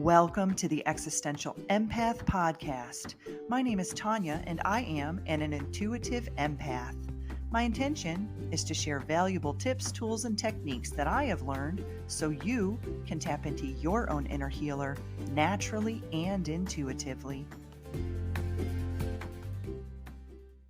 Welcome to the Existential Empath Podcast. My name is Tanya, and I am an intuitive empath. My intention is to share valuable tips, tools, and techniques that I have learned so you can tap into your own inner healer naturally and intuitively.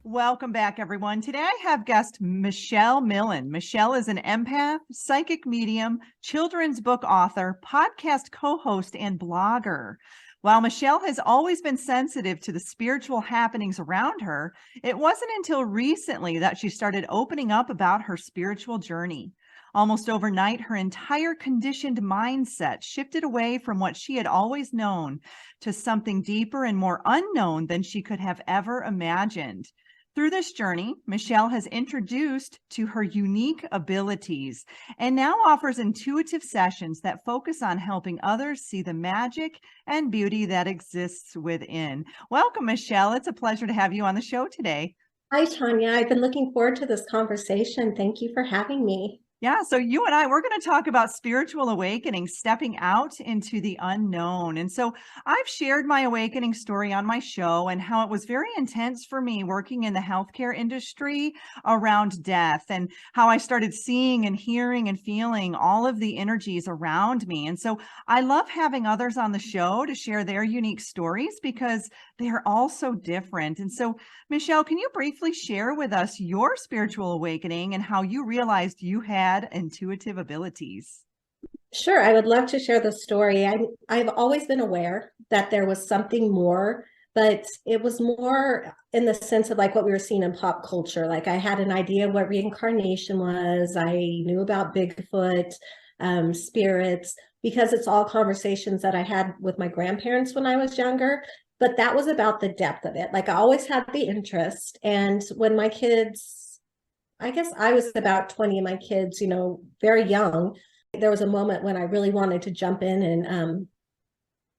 Welcome back, everyone. Today I have guest Michelle Milne. Michelle is an empath, psychic medium, children's book author, podcast co-host, and blogger. While Michelle has always been sensitive to the spiritual happenings around her, it wasn't until recently that she started opening up about her spiritual journey. Almost overnight, her entire conditioned mindset shifted away from what she had always known to something deeper and more unknown than she could have ever imagined. Through this journey, Michelle has introduced to her unique abilities and now offers intuitive sessions that focus on helping others see the magic and beauty that exists within. Welcome, Michelle. It's a pleasure to have you on the show today. Hi, Tanya. I've been looking forward to this conversation. Thank you for having me. Yeah, so you and I, we're going to talk about spiritual awakening, stepping out into the unknown. And so I've shared my awakening story on my show and how it was very intense for me working in the healthcare industry around death, and how I started seeing and hearing and feeling all of the energies around me. And so I love having others on the show to share their unique stories because they're all so different. And so, Michelle, can you briefly share with us your spiritual awakening and how you realized you had intuitive abilities? Sure, I would love to share the story. I've always been aware that there was something more, but it was more in the sense of like what we were seeing in pop culture. Like I had an idea of what reincarnation was. I knew about Bigfoot, spirits, because it's all conversations that I had with my grandparents when I was younger. But that was about the depth of it. Like I always had the interest. And when my kids, I guess I was about 20 and my kids, very young, there was a moment when I really wanted to jump in and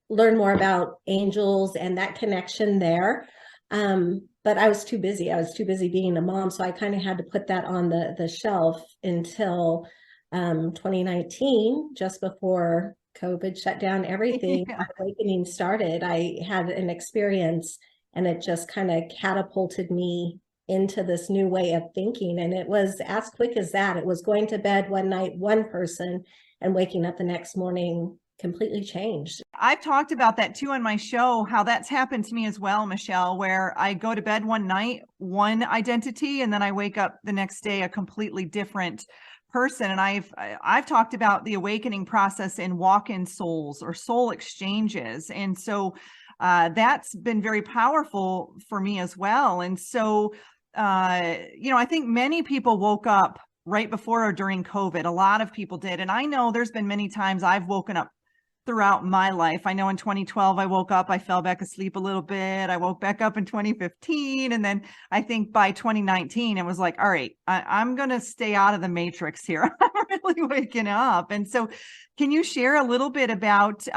learn more about angels and that connection there. But I was too busy. I was too busy being a mom. So I kind of had to put that on the shelf until 2019, just before COVID shut down everything. Yeah. My awakening started. I had an experience and it just kind of catapulted me into this new way of thinking. And it was as quick as that. It was going to bed one night, one person, and waking up the next morning completely changed. I've talked about that too on my show, how that's happened to me as well, Michelle, where I go to bed one night, one identity, and then I wake up the next day a completely different person. And I've talked about the awakening process in walk-in souls or soul exchanges. And so that's been very powerful for me as well. And so, I think many people woke up right before or during COVID. A lot of people did. And I know there's been many times I've woken up throughout my life. I know in 2012, I woke up, I fell back asleep a little bit. I woke back up in 2015. And then I think by 2019, it was like, all right, I'm going to stay out of the matrix here. I'm really waking up. And so can you share a little bit about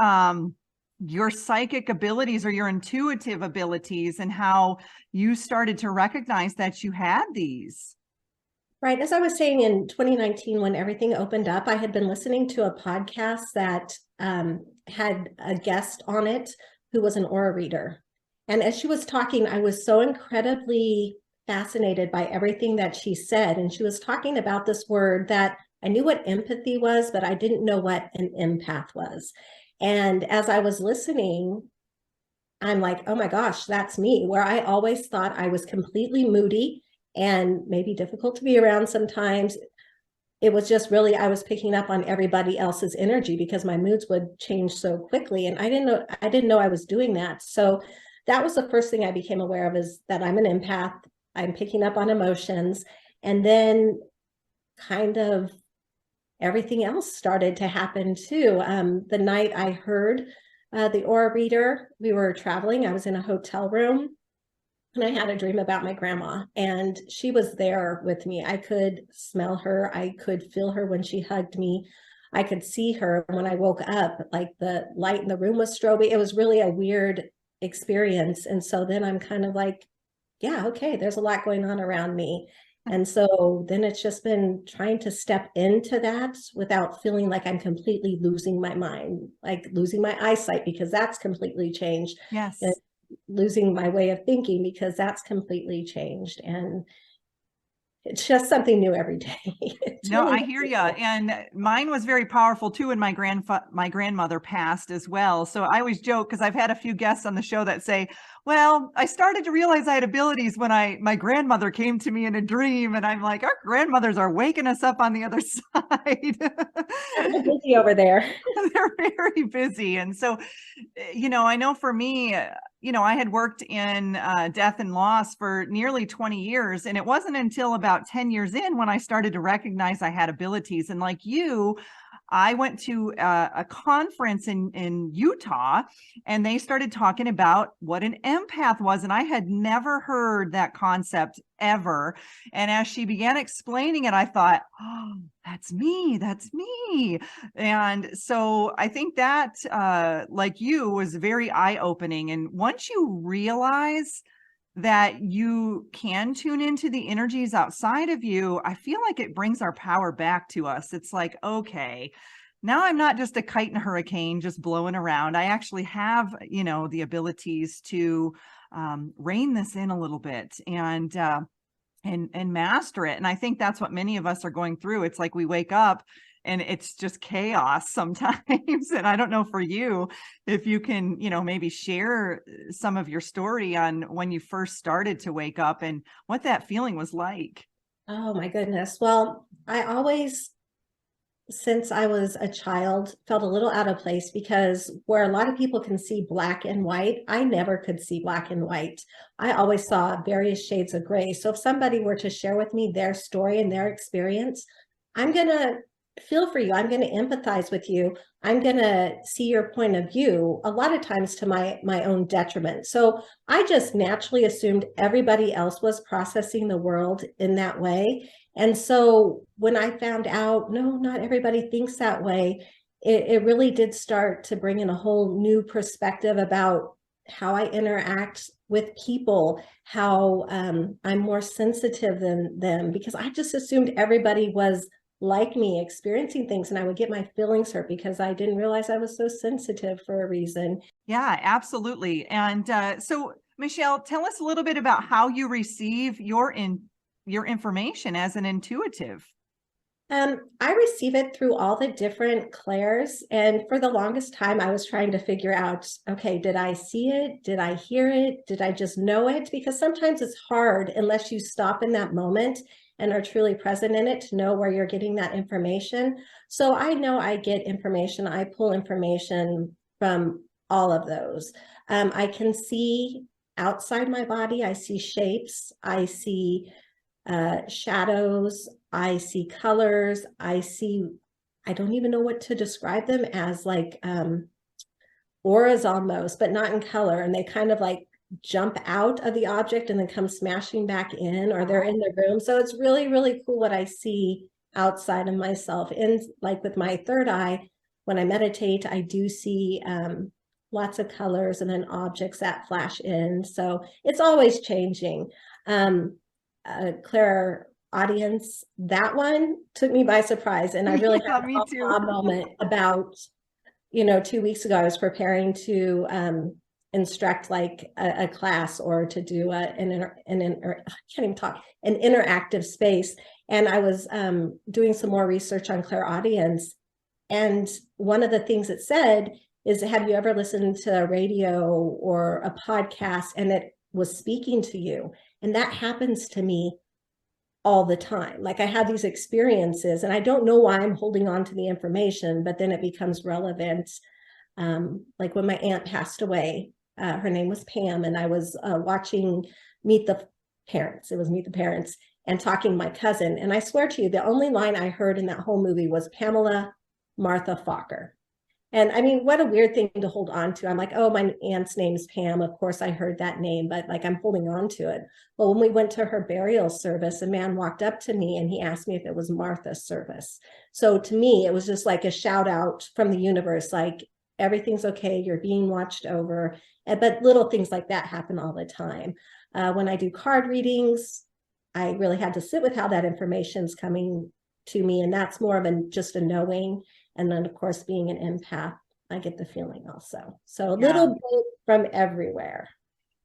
your psychic abilities or your intuitive abilities and how you started to recognize that you had these? Right. As I was saying, in 2019, when everything opened up, I had been listening to a podcast that had a guest on it who was an aura reader. And as she was talking, I was so incredibly fascinated by everything that she said. And she was talking about this word that I knew what empathy was, but I didn't know what an empath was. And as I was listening, I'm like, oh my gosh, that's me, where I always thought I was completely moody and maybe difficult to be around sometimes. It was just really, I was picking up on everybody else's energy because my moods would change so quickly. And I didn't know I was doing that. So that was the first thing I became aware of, is that I'm an empath. I'm picking up on emotions. And then kind of everything else started to happen too. The night I heard the aura reader, we were traveling. I was in a hotel room. And I had a dream about my grandma, and she was there with me. I could smell her. I could feel her when she hugged me. I could see her. When I woke up, like the light in the room was strobing. It was really a weird experience. And so then I'm kind of like, yeah, okay, there's a lot going on around me. And so then it's just been trying to step into that without feeling like I'm completely losing my mind, like losing my eyesight, because that's completely changed. Yes. And losing my way of thinking because that's completely changed. And it's just something new every day. It's No, really I hear you. And mine was very powerful too. And my grandmother passed as well. So I always joke because I've had a few guests on the show that say, well, I started to realize I had abilities when my grandmother came to me in a dream. And I'm like, our grandmothers are waking us up on the other side. they're busy over there. They're very busy. And so, I know for me, I had worked in death and loss for nearly 20 years. And it wasn't until about 10 years in when I started to recognize I had abilities. And like you, I went to a conference in Utah, and they started talking about what an empath was. And I had never heard that concept ever. And as she began explaining it, I thought, oh, that's me. That's me. And so I think that, like you, was very eye-opening. And once you realize that you can tune into the energies outside of you, I feel like it brings our power back to us. It's like, okay, now I'm not just a kite in a hurricane just blowing around. I actually have, the abilities to rein this in a little bit and master it. And I think that's what many of us are going through. It's like we wake up and it's just chaos sometimes. And I don't know for you, if you can, maybe share some of your story on when you first started to wake up and what that feeling was like. Oh my goodness. Well, I always, since I was a child, felt a little out of place because where a lot of people can see black and white, I never could see black and white. I always saw various shades of gray. So if somebody were to share with me their story and their experience, I'm going to feel for you. I'm going to empathize with you. I'm going to see your point of view, a lot of times to my own detriment. So I just naturally assumed everybody else was processing the world in that way. And so when I found out, no, not everybody thinks that way, it really did start to bring in a whole new perspective about how I interact with people, how I'm more sensitive than them, because I just assumed everybody was like me, experiencing things, and I would get my feelings hurt because I didn't realize I was so sensitive for a reason. Yeah, absolutely. And so, Michelle, tell us a little bit about how you receive your information as an intuitive. I receive it through all the different clairs. And for the longest time, I was trying to figure out, okay, did I see it? Did I hear it? Did I just know it? Because sometimes it's hard unless you stop in that moment and are truly present in it to know where you're getting that information. So I know I get information. I pull information from all of those. I can see outside my body. I see shapes. I see shadows. I see colors. I don't even know what to describe them as, like auras almost, but not in color. And they kind of like jump out of the object and then come smashing back in, or they're in the room. So it's really, really cool what I see outside of myself. And like with my third eye, when I meditate, I do see lots of colors and then objects that flash in. So it's always changing. Claire audience, that one took me by surprise. And I really Yeah, had me an too. aha moment about, 2 weeks ago, I was preparing to instruct like a class or to do I can't even talk, an interactive space. And I was doing some more research on clairaudience. And one of the things it said is, have you ever listened to a radio or a podcast and it was speaking to you? And that happens to me all the time. Like I have these experiences and I don't know why I'm holding on to the information, but then it becomes relevant. Like when my aunt passed away, her name was Pam, and I was watching Meet the Parents. It was Meet the Parents, and talking to my cousin. And I swear to you, the only line I heard in that whole movie was Pamela Martha Fokker. And I mean, what a weird thing to hold on to. I'm like, oh, my aunt's name's Pam. Of course, I heard that name, but like I'm holding on to it. Well, when we went to her burial service, a man walked up to me and he asked me if it was Martha's service. So to me, it was just like a shout out from the universe, like everything's okay, you're being watched over. But little things like that happen all the time. When I do card readings, I really had to sit with how that information's coming to me. And that's more of just a knowing. And then, of course, being an empath, I get the feeling also. So a little bit from everywhere.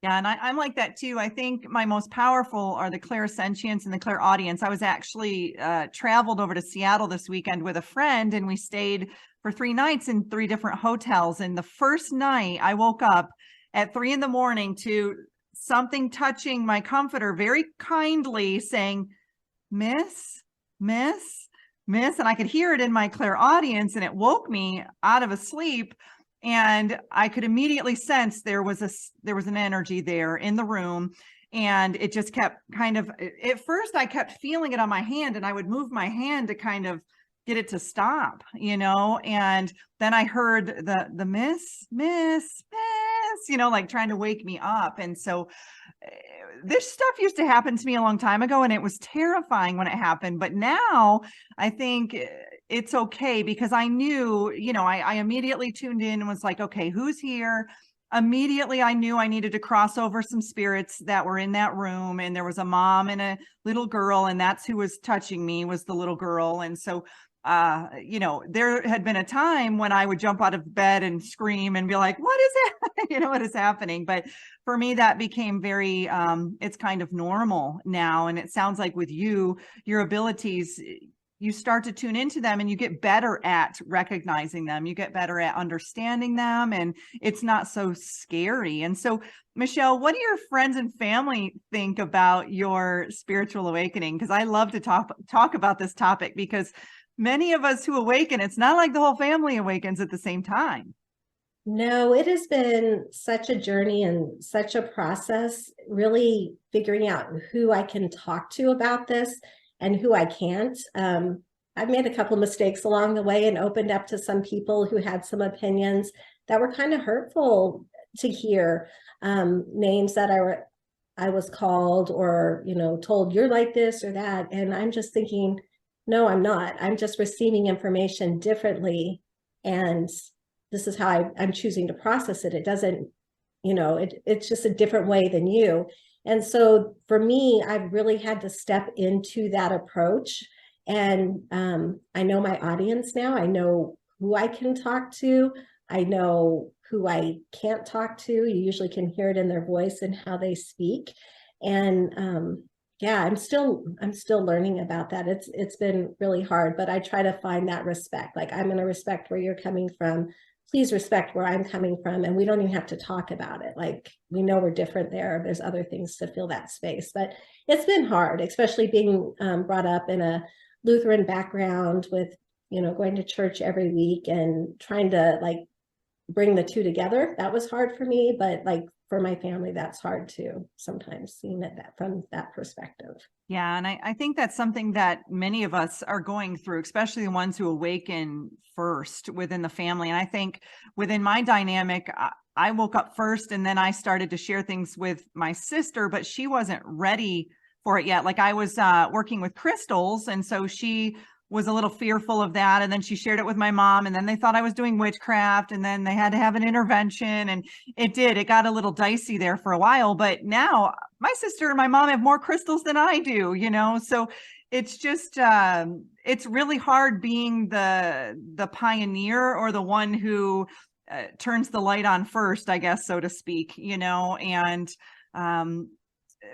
Yeah, and I'm like that too. I think my most powerful are the clairsentience and the clairaudience. I was actually traveled over to Seattle this weekend with a friend, and we stayed for 3 nights in 3 different hotels. And the first night I woke up at 3 a.m. to something touching my comforter very kindly saying, Miss, Miss, Miss. And I could hear it in my clairaudience, and it woke me out of a sleep. And I could immediately sense there was an energy there in the room. And it just kept kind of, at first I kept feeling it on my hand, and I would move my hand to kind of get it to stop, and then I heard the miss, like trying to wake me up. And so this stuff used to happen to me a long time ago, and it was terrifying when it happened. But now I think it's okay, because I knew, I immediately tuned in and was like, okay, who's here? Immediately I knew I needed to cross over some spirits that were in that room. And there was a mom and a little girl, and that's who was touching me, was the little girl. And so there had been a time when I would jump out of bed and scream and be like, what is it? What is happening? But for me, that became very, it's kind of normal now. And it sounds like with you, your abilities, you start to tune into them, and you get better at recognizing them. You get better at understanding them, and it's not so scary. And so, Michelle, what do your friends and family think about your spiritual awakening? Because I love to talk about this topic, because many of us who awaken, it's not like the whole family awakens at the same time. No, it has been such a journey and such a process, really figuring out who I can talk to about this and who I can't. I've made a couple of mistakes along the way and opened up to some people who had some opinions that were kind of hurtful to hear, names that I was called, or, told you're like this or that. And I'm just thinking, no, I'm not. I'm just receiving information differently. And this is how I'm choosing to process it. It doesn't, it's just a different way than you. And so for me, I've really had to step into that approach. And I know my audience now. I know who I can talk to. I know who I can't talk to. You usually can hear it in their voice and how they speak. And yeah, I'm still learning about that. It's been really hard, but I try to find that respect. Like, I'm going to respect where you're coming from. Please respect where I'm coming from. And we don't even have to talk about it. Like, we know we're different there. There's other things to fill that space, but it's been hard, especially being brought up in a Lutheran background with, going to church every week and trying to bring the two together. That was hard for me, but for my family, that's hard too, sometimes, seeing it from that perspective. Yeah. And I think that's something that many of us are going through, especially the ones who awaken first within the family. And I think within my dynamic, I woke up first, and then I started to share things with my sister, but she wasn't ready for it yet. Like, I was working with crystals, and so she was a little fearful of that. And then she shared it with my mom, and then they thought I was doing witchcraft, and then they had to have an intervention, and it got a little dicey there for a while. But now my sister and my mom have more crystals than I do, so it's just, it's really hard being the pioneer, or the one who turns the light on first, I guess, so to speak, and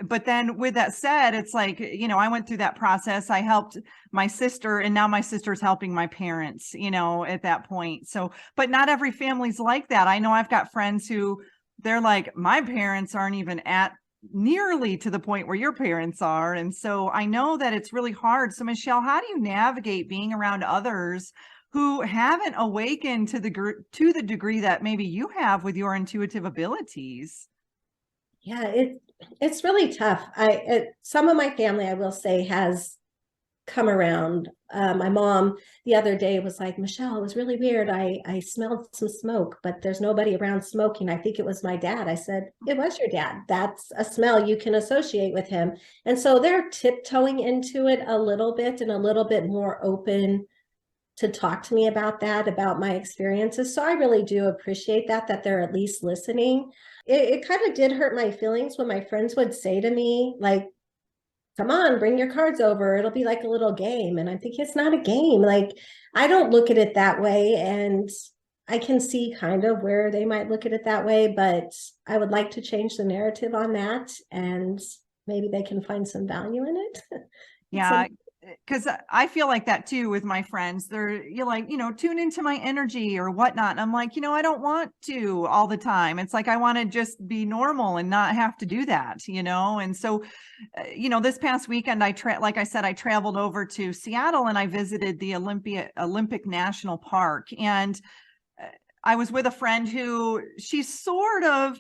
but then with that said, it's like, I went through that process. I helped my sister, and now my sister's helping my parents, at that point. So, but not every family's like that. I know I've got friends who, they're like, my parents aren't even at nearly to the point where your parents are. And so I know that it's really hard. So, Michelle, how do you navigate being around others who haven't awakened to the degree that maybe you have with your intuitive abilities? Yeah, it's really tough. Some of my family, I will say, has come around. My mom the other day was like, Michelle, it was really weird. I smelled some smoke, but there's nobody around smoking. I think it was my dad. I said, it was your dad. That's a smell you can associate with him. And so they're tiptoeing into it a little bit, and a little bit more open to talk to me about that, about my experiences. So I really do appreciate that they're at least listening. It kind of did hurt my feelings when my friends would say to me, like, come on, bring your cards over. It'll be like a little game. And I'm thinking it's not a game. Like, I don't look at it that way. And I can see kind of where they might look at it that way, but I would like to change the narrative on that. And maybe they can find some value in it. Yeah, because I feel like that too with my friends. You're like, tune into my energy or whatnot. And I'm like, I don't want to all the time. It's like, I want to just be normal and not have to do that, And so, this past weekend, like I said, I traveled over to Seattle and I visited the Olympic National Park. And I was with a friend who she's sort of,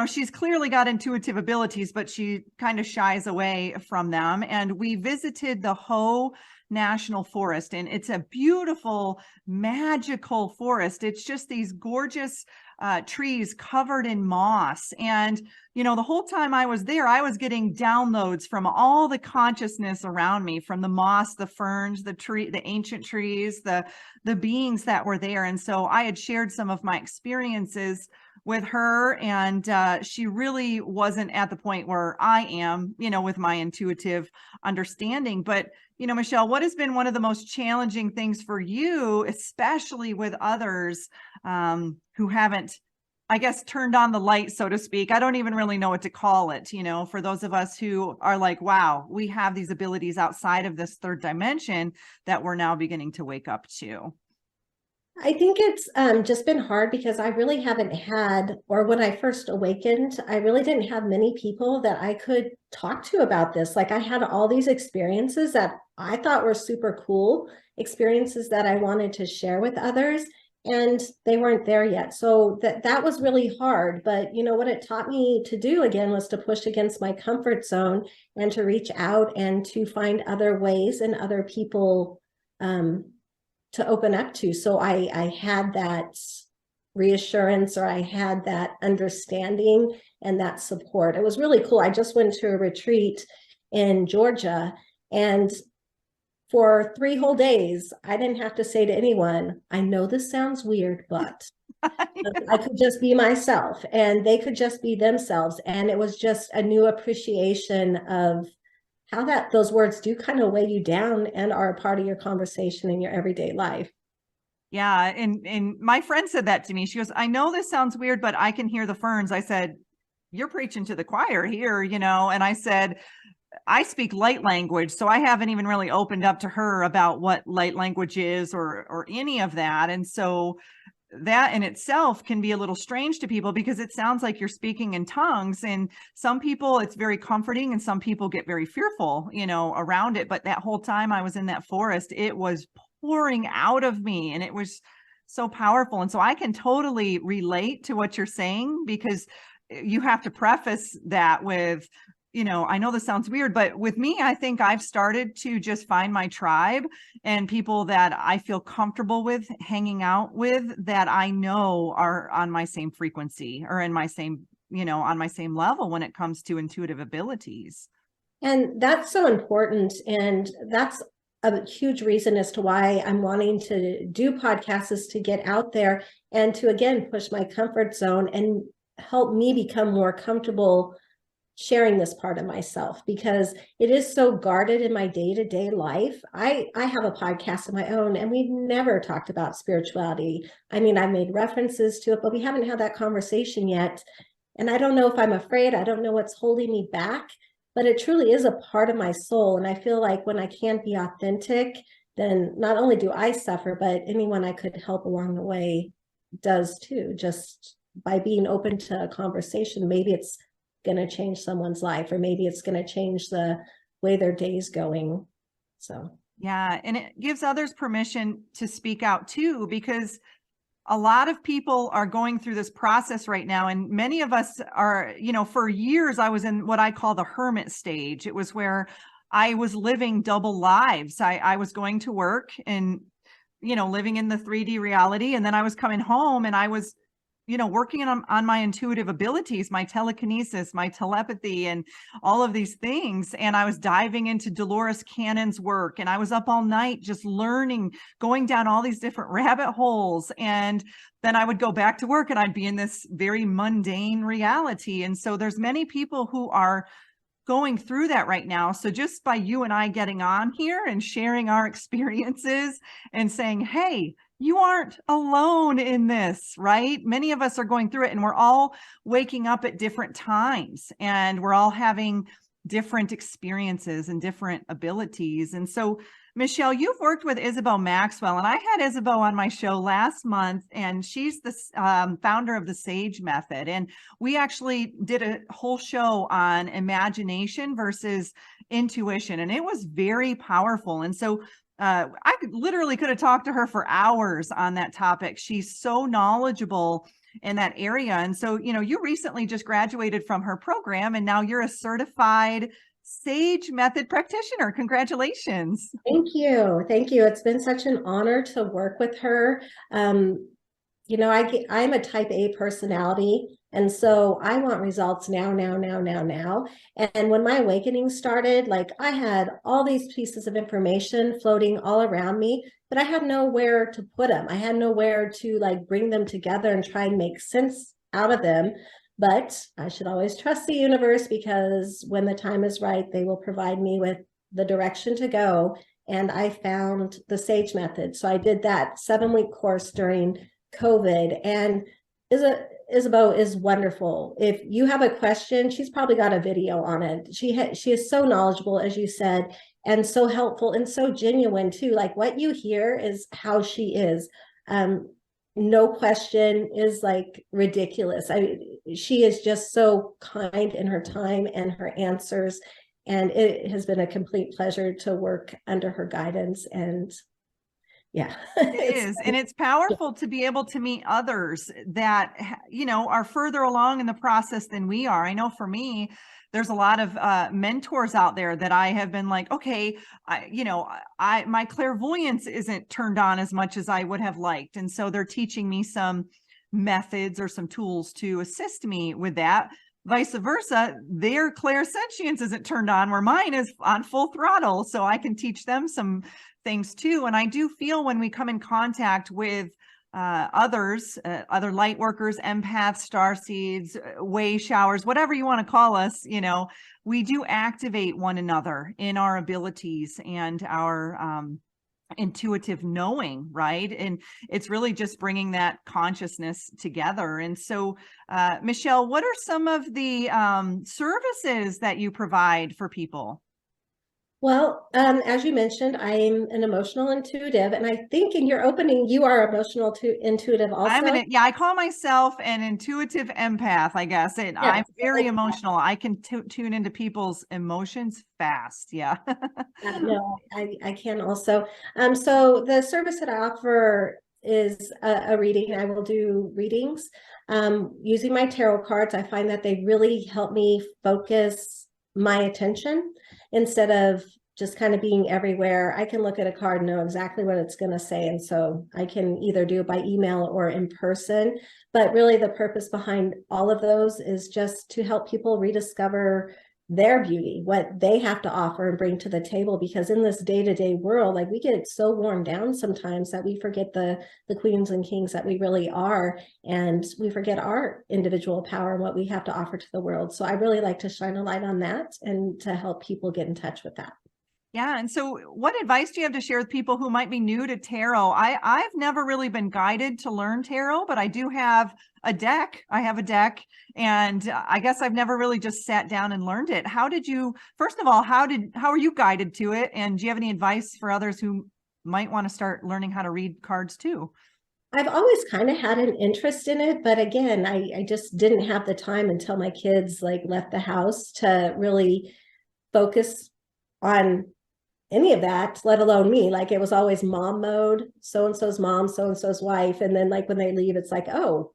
she's clearly got intuitive abilities, but she kind of shies away from them. And we visited the Hoh National Forest, and it's a beautiful, magical forest. It's just these gorgeous trees covered in moss. And, the whole time I was there, I was getting downloads from all the consciousness around me, from the moss, the ferns, the ancient trees, the beings that were there. And so I had shared some of my experiences with her, and she really wasn't at the point where I am, with my intuitive understanding. But, Michelle, what has been one of the most challenging things for you, especially with others who haven't, I guess, turned on the light, so to speak? I don't even really know what to call it, for those of us who are like, wow, we have these abilities outside of this third dimension that we're now beginning to wake up to. I think it's just been hard because I really haven't had, or when I first awakened, I really didn't have many people that I could talk to about this. Like, I had all these experiences that I thought were super cool, experiences that I wanted to share with others, and they weren't there yet. So that was really hard. But what it taught me to do again was to push against my comfort zone and to reach out and to find other ways and other people to open up to. So I had that reassurance, or I had that understanding and that support. It was really cool. I just went to a retreat in Georgia, and for 3 whole days, I didn't have to say to anyone, I know this sounds weird, but I could just be myself, and they could just be themselves. And it was just a new appreciation of how those words do kind of weigh you down and are a part of your conversation in your everyday life. Yeah. And my friend said that to me. She goes, I know this sounds weird, but I can hear the ferns. I said, you're preaching to the choir here, and I said, I speak light language, so I haven't even really opened up to her about what light language is or any of that. And so that in itself can be a little strange to people because it sounds like you're speaking in tongues, and some people it's very comforting and some people get very fearful, around it. But that whole time I was in that forest, it was pouring out of me and it was so powerful. And so I can totally relate to what you're saying, because you have to preface that with, I know this sounds weird, but with me, I think I've started to just find my tribe and people that I feel comfortable with hanging out with, that I know are on my same frequency or in my same, on my same level when it comes to intuitive abilities. And that's so important. And that's a huge reason as to why I'm wanting to do podcasts, is to get out there and to, again, push my comfort zone and help me become more comfortable sharing this part of myself, because it is so guarded in my day-to-day life. I have a podcast of my own, and we've never talked about spirituality. I mean, I've made references to it, but we haven't had that conversation yet. And I don't know if I'm afraid. I don't know what's holding me back, but it truly is a part of my soul. And I feel like when I can't be authentic, then not only do I suffer, but anyone I could help along the way does too. Just by being open to a conversation, maybe it's going to change someone's life, or maybe it's going to change the way their day's going. So yeah, and it gives others permission to speak out too, because a lot of people are going through this process right now, and many of us are, for years I was in what I call the hermit stage. It was where I was living double lives. I was going to work and living in the 3D reality, and then I was coming home and I was working on my intuitive abilities, my telekinesis, my telepathy, and all of these things. And I was diving into Dolores Cannon's work, and I was up all night just learning, going down all these different rabbit holes. And then I would go back to work and I'd be in this very mundane reality. And so there's many people who are going through that right now. So just by you and I getting on here and sharing our experiences and saying, hey, you aren't alone in this, right? Many of us are going through it, and we're all waking up at different times, and we're all having different experiences and different abilities. And so, Michelle, you've worked with Isabel Maxwell, and I had Isabel on my show last month, and she's the founder of the SAGE method. And we actually did a whole show on imagination versus intuition, and it was very powerful. And so I literally could have talked to her for hours on that topic. She's so knowledgeable in that area. And so, you recently just graduated from her program, and now you're a certified SAGE method practitioner. Congratulations. Thank you. Thank you. It's been such an honor to work with her. I'm a type A personality. And so I want results now. And when my awakening started, like I had all these pieces of information floating all around me, but I had nowhere to put them. I had nowhere to like bring them together and try and make sense out of them. But I should always trust the universe, because when the time is right, they will provide me with the direction to go. And I found the SAGE method. So I did that 7-week course during COVID, and Isabeau is wonderful. If you have a question, she's probably got a video on it. She is so knowledgeable, as you said, and so helpful and so genuine too. Like what you hear is how she is. No question is like ridiculous. She is just so kind in her time and her answers, and it has been a complete pleasure to work under her guidance. And yeah, it is. And it's powerful to be able to meet others that, are further along in the process than we are. I know for me, there's a lot of mentors out there that I have been like, okay, my clairvoyance isn't turned on as much as I would have liked. And so they're teaching me some methods or some tools to assist me with that. Vice versa, their clairsentience isn't turned on where mine is on full throttle. So I can teach them some things too. And I do feel when we come in contact with others, other light workers, empaths, starseeds, way showers, whatever you want to call us, we do activate one another in our abilities and our intuitive knowing, right? And it's really just bringing that consciousness together. And so, Michelle, what are some of the services that you provide for people? Well, as you mentioned, I'm an emotional intuitive, and I think in your opening, you are emotional intuitive also. I call myself an intuitive empath, I guess. And I'm very emotional. I can tune into people's emotions fast. Yeah. No, I can also. So the service that I offer is a reading. I will do readings using my tarot cards. I find that they really help me focus my attention instead of just kind of being everywhere. I can look at a card and know exactly what it's going to say. And so I can either do it by email or in person. But really the purpose behind all of those is just to help people rediscover their beauty, what they have to offer and bring to the table. Because in this day-to-day world, like we get so worn down sometimes that we forget the queens and kings that we really are, and we forget our individual power and what we have to offer to the world. So I really like to shine a light on that and to help people get in touch with that. Yeah. And so what advice do you have to share with people who might be new to tarot? I've never really been guided to learn tarot, but I do have a deck. I have a deck, and I guess I've never really just sat down and learned it. First of all, how are you guided to it? And do you have any advice for others who might want to start learning how to read cards too? I've always kind of had an interest in it, but again, I just didn't have the time until my kids like left the house to really focus on any of that, let alone me. Like it was always mom mode, so-and-so's mom, so-and-so's wife. And then like when they leave, it's like, oh,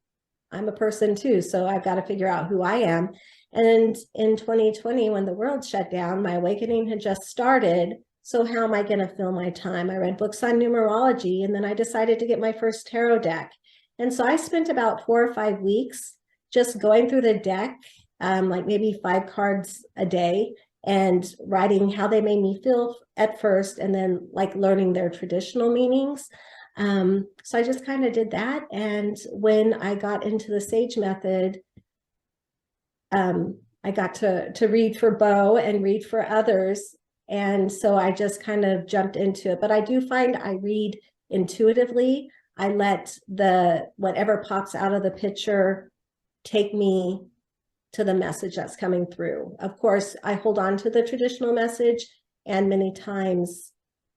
I'm a person too. So I've got to figure out who I am. And in 2020, when the world shut down, my awakening had just started. So how am I going to fill my time? I read books on numerology, and then I decided to get my first tarot deck. And so I spent about 4 or 5 weeks just going through the deck, like maybe 5 cards a day, and writing how they made me feel at first, and then like learning their traditional meanings. So I just kind of did that. And when I got into the SAGE method, I got to read for Bo and read for others. And so I just kind of jumped into it. But I do find I read intuitively. I let whatever pops out of the picture take me to the message that's coming through. Of course, I hold on to the traditional message, and many times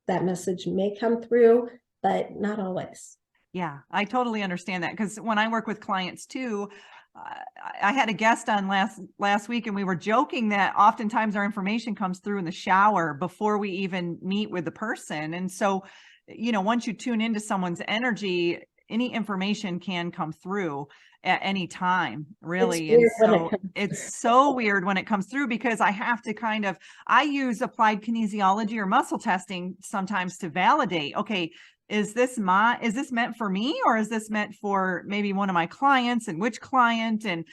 that message may come through, but not always. Yeah, I totally understand that, because when I work with clients too, I had a guest on last week, and we were joking that oftentimes our information comes through in the shower before we even meet with the person. And so, once you tune into someone's energy, any information can come through at any time, really. And so it's so weird when it comes through, because I have to I use applied kinesiology or muscle testing sometimes to validate, okay, is this meant for me, or is this meant for maybe one of my clients, and which client? And,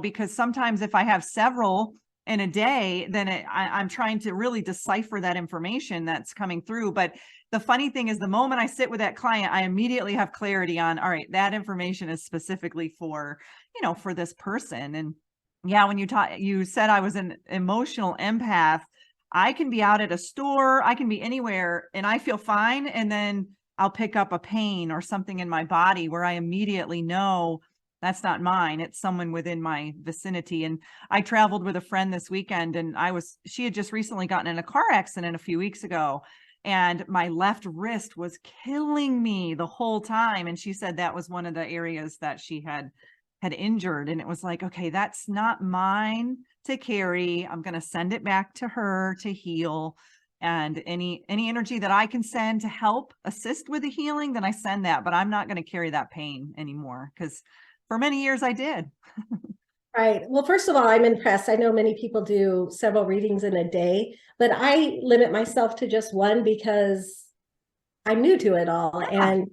because sometimes if I have several in a day, then I'm trying to really decipher that information that's coming through. But the funny thing is, the moment I sit with that client, I immediately have clarity on, all right, that information is specifically for, for this person. And yeah, when you said I was an emotional empath, I can be out at a store, I can be anywhere, and I feel fine. And then I'll pick up a pain or something in my body where I immediately know that's not mine. It's someone within my vicinity. And I traveled with a friend this weekend, and she had just recently gotten in a car accident a few weeks ago, and my left wrist was killing me the whole time. And she said that was one of the areas that she had injured. And it was like, okay, that's not mine to carry. I'm going to send it back to her to heal. And any energy that I can send to help assist with the healing, then I send that. But I'm not going to carry that pain anymore, because for many years I did. Right. Well, first of all, I'm impressed. I know many people do several readings in a day, but I limit myself to just one because I'm new to it all. Yeah.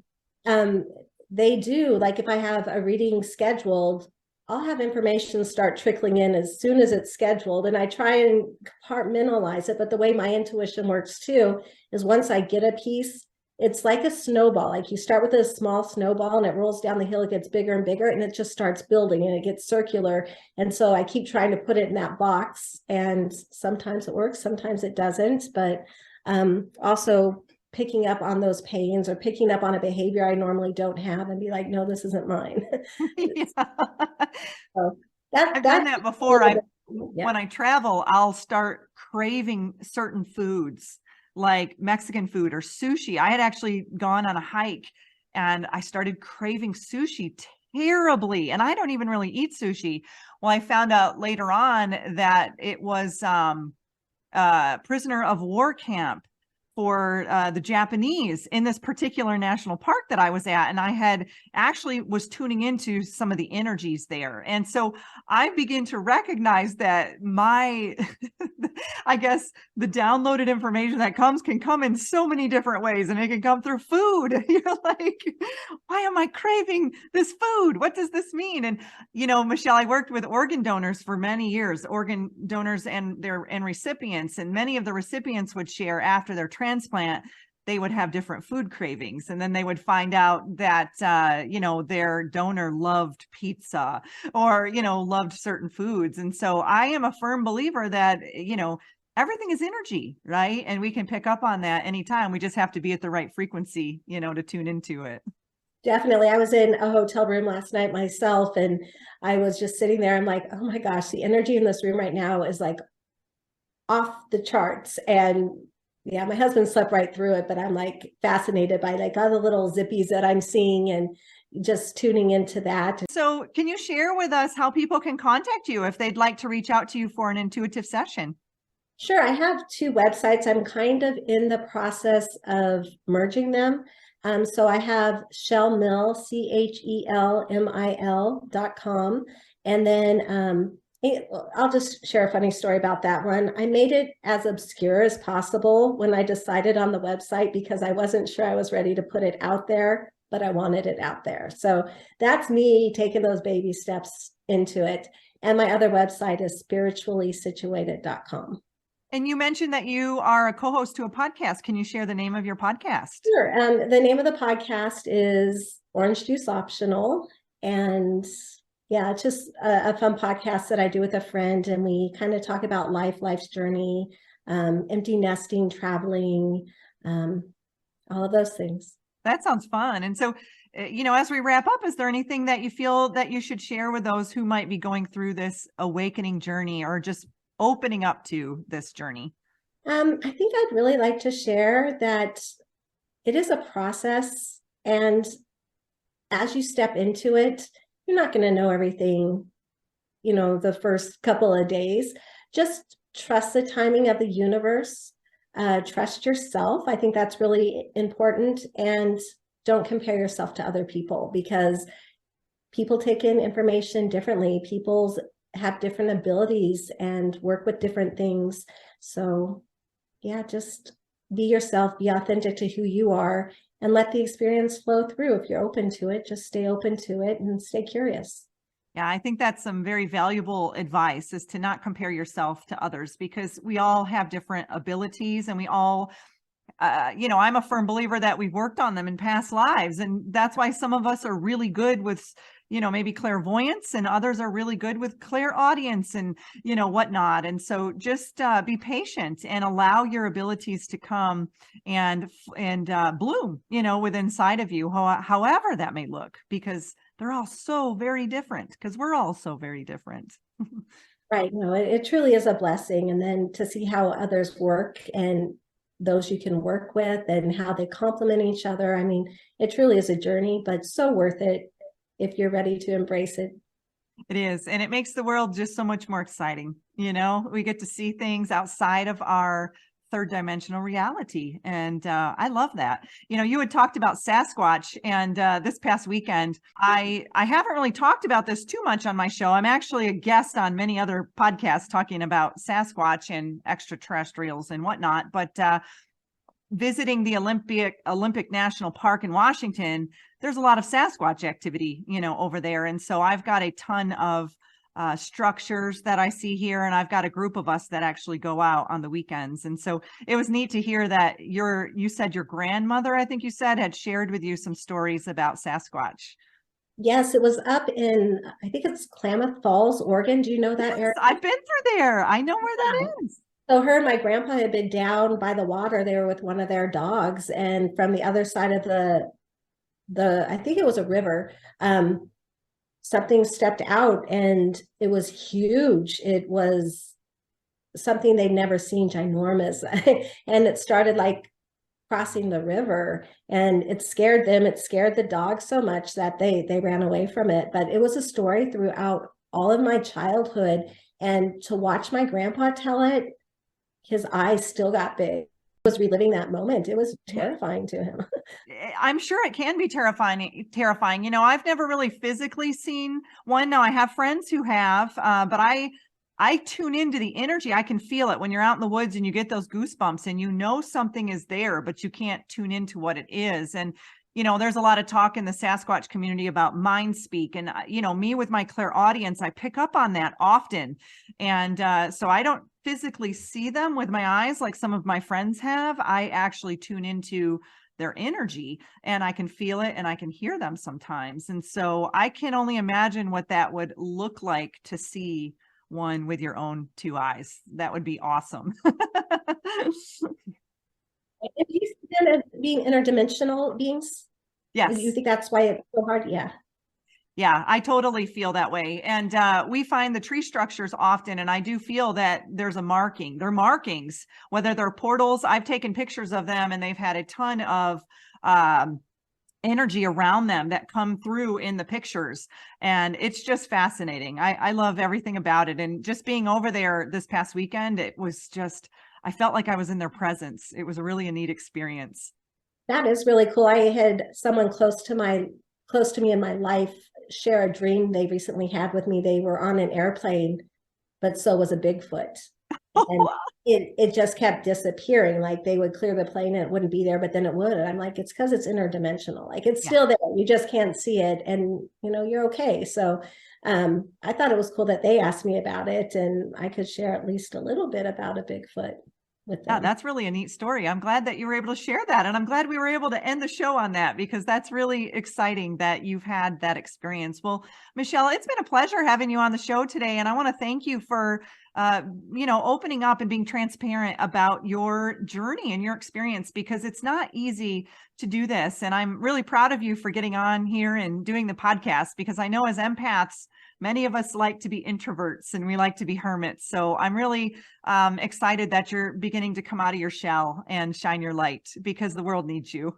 And they do, like if I have a reading scheduled, I'll have information start trickling in as soon as it's scheduled, and I try and compartmentalize it. But the way my intuition works too is, once I get a piece, it's like a snowball. Like you start with a small snowball and it rolls down the hill, it gets bigger and bigger, and it just starts building and it gets circular. And so I keep trying to put it in that box, and sometimes it works, sometimes it doesn't. But also picking up on those pains or picking up on a behavior I normally don't have, and be like, no, this isn't mine. Yeah. So I've done that before. Yeah. When I travel, I'll start craving certain foods, like Mexican food or sushi. I had actually gone on a hike, and I started craving sushi terribly. And I don't even really eat sushi. Well, I found out later on that it was prisoner of war camp for the Japanese in this particular national park that I was at. And I had actually was tuning into some of the energies there. And so I begin to recognize that I guess the downloaded information that can come in so many different ways, and it can come through food. You're like, why am I craving this food? What does this mean? And, Michelle, I worked with organ donors for many years, organ donors and recipients. And many of the recipients would share after their transplant, they would have different food cravings. And then they would find out that, their donor loved pizza or, loved certain foods. And so I am a firm believer that, everything is energy, right? And we can pick up on that anytime. We just have to be at the right frequency, to tune into it. Definitely. I was in a hotel room last night myself, and I was just sitting there. I'm like, oh my gosh, the energy in this room right now is like off the charts. And yeah, my husband slept right through it, but I'm like fascinated by like all the little zippies that I'm seeing and just tuning into that. So can you share with us how people can contact you if they'd like to reach out to you for an intuitive session? Sure. I have two websites. I'm kind of in the process of merging them. So I have Shell Mill, CHELMIL.com. And then I'll just share a funny story about that one. I made it as obscure as possible when I decided on the website, because I wasn't sure I was ready to put it out there, but I wanted it out there. So that's me taking those baby steps into it. And my other website is spirituallysituated.com. And you mentioned that you are a co-host to a podcast. Can you share the name of your podcast? Sure. The name of the podcast is Orange Juice Optional. And Yeah, it's just a fun podcast that I do with a friend, and we kind of talk about life's journey, empty nesting, traveling, um, all of those things. That sounds fun. And so, as we wrap up, is there anything that you feel that you should share with those who might be going through this awakening journey or just opening up to this journey? I think I'd really like to share that it is a process, and as you step into it, you're not going to know everything, the first couple of days. Just trust the timing of the universe. Trust yourself. I think that's really important. And don't compare yourself to other people, because people take in information differently. People have different abilities and work with different things. So yeah, just be yourself, be authentic to who you are, and let the experience flow through. If you're open to it, just stay open to it and stay curious. Yeah, I think that's some very valuable advice, is to not compare yourself to others, because we all have different abilities, and we all, I'm a firm believer that we've worked on them in past lives. And that's why some of us are really good with, maybe clairvoyance, and others are really good with clairaudience and, whatnot. And so just be patient and allow your abilities to come and bloom, with inside of you, however that may look, because they're all so very different, because we're all so very different. Right. No, it truly is a blessing. And then to see how others work, and those you can work with, and how they complement each other. I mean, it truly is a journey, but so worth it if you're ready to embrace it. It is. And it makes the world just so much more exciting. We get to see things outside of our third dimensional reality. And I love that. You had talked about Sasquatch, and this past weekend, I haven't really talked about this too much on my show. I'm actually a guest on many other podcasts talking about Sasquatch and extraterrestrials and whatnot. But visiting the Olympic National Park in Washington, there's a lot of Sasquatch activity, over there. And so I've got a ton of structures that I see here, and I've got a group of us that actually go out on the weekends. And so it was neat to hear that you said your grandmother, I think you said, had shared with you some stories about Sasquatch. Yes, it was up in, I think it's Klamath Falls, Oregon. Do you know that area? I've been through there. I know where that is. So her and my grandpa had been down by the water. They were with one of their dogs, and from the other side of I think it was a river, something stepped out, and it was huge. It was something they'd never seen, ginormous. And it started like crossing the river, and it scared them. It scared the dog so much that they ran away from it. But it was a story throughout all of my childhood. And to watch my grandpa tell it, his eyes still got big. He was reliving that moment. It was terrifying to him. I'm sure it can be terrifying. I've never really physically seen one. Now I have friends who have, but I tune into the energy. I can feel it when you're out in the woods and you get those goosebumps, and something is there, but you can't tune into what it is. And there's a lot of talk in the Sasquatch community about mind speak, and me with my clairaudience, I pick up on that often. And so I don't physically see them with my eyes like some of my friends have. I actually tune into their energy, and I can feel it, and I can hear them sometimes. And so I can only imagine what that would look like to see one with your own two eyes. That would be awesome. If you see them as being interdimensional beings, Yes. you think that's why it's so hard? Yeah. Yeah, I totally feel that way. And we find the tree structures often, and I do feel that there's a marking. They're markings, whether they're portals. I've taken pictures of them, and they've had a ton of energy around them that come through in the pictures. And it's just fascinating. I love everything about it. And just being over there this past weekend, it was just, I felt like I was in their presence. It was really a neat experience. That is really cool. I had someone close to me in my life share a dream they recently had with me. They were on an airplane, but so was a Bigfoot. And it just kept disappearing. Like they would clear the plane and it wouldn't be there, but then it would. And I'm like, it's because it's interdimensional. Like it's still there. You just can't see it, and you're okay. So I thought it was cool that they asked me about it, and I could share at least a little bit about a Bigfoot. with Yeah, them. that's really a neat story. I'm glad that you were able to share that. And I'm glad we were able to end the show on that because that's really exciting that you've had that experience. Well, Michelle, it's been a pleasure having you on the show today. And I want to thank you for, opening up and being transparent about your journey and your experience because it's not easy to do this. And I'm really proud of you for getting on here and doing the podcast because I know as empaths, many of us like to be introverts and we like to be hermits. So I'm really excited that you're beginning to come out of your shell and shine your light because the world needs you.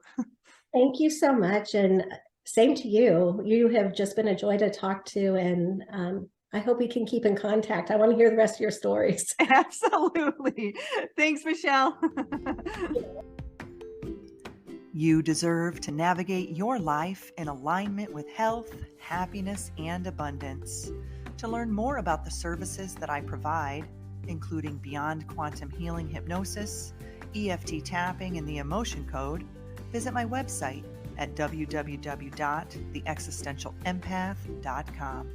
Thank you so much. And same to you. You have just been a joy to talk to. And I hope we can keep in contact. I want to hear the rest of your stories. Absolutely. Thanks, Michelle. You deserve to navigate your life in alignment with health, happiness, and abundance. To learn more about the services that I provide, including Beyond Quantum Healing Hypnosis, EFT tapping, and the Emotion Code, visit my website at www.theexistentialempath.com.